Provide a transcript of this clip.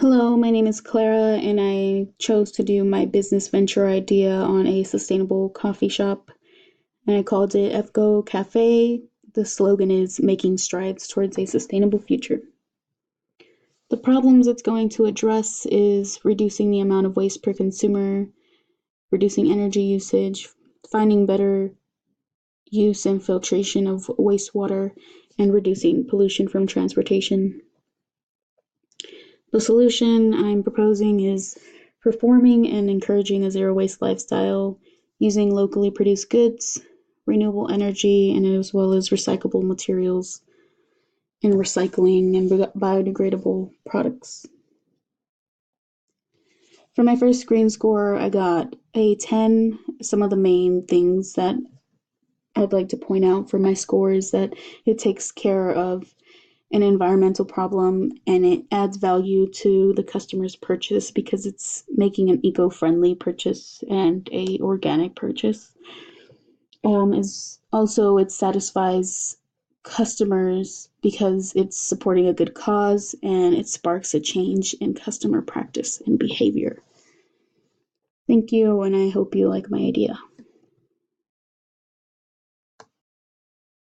Hello, my name is Clara, and I chose to do my business venture idea on a sustainable coffee shop, and I called it EFCO Cafe. The slogan is Making Strides Towards a Sustainable Future. The problems it's going to address is reducing the amount of waste per consumer, reducing energy usage, finding better use and filtration of wastewater, and reducing pollution from transportation. The solution I'm proposing is performing and encouraging a zero waste lifestyle using locally produced goods, renewable energy, and as well as recyclable materials and recycling and biodegradable products. For my first screen score, I got a 10. Some of the main things that I'd like to point out for my score is that it takes care of an environmental problem and it adds value to the customer's purchase because it's making an eco-friendly purchase and a organic purchase. Is also it satisfies customers because it's supporting a good cause and it sparks a change in customer practice and behavior. Thank you, and I hope you like my idea.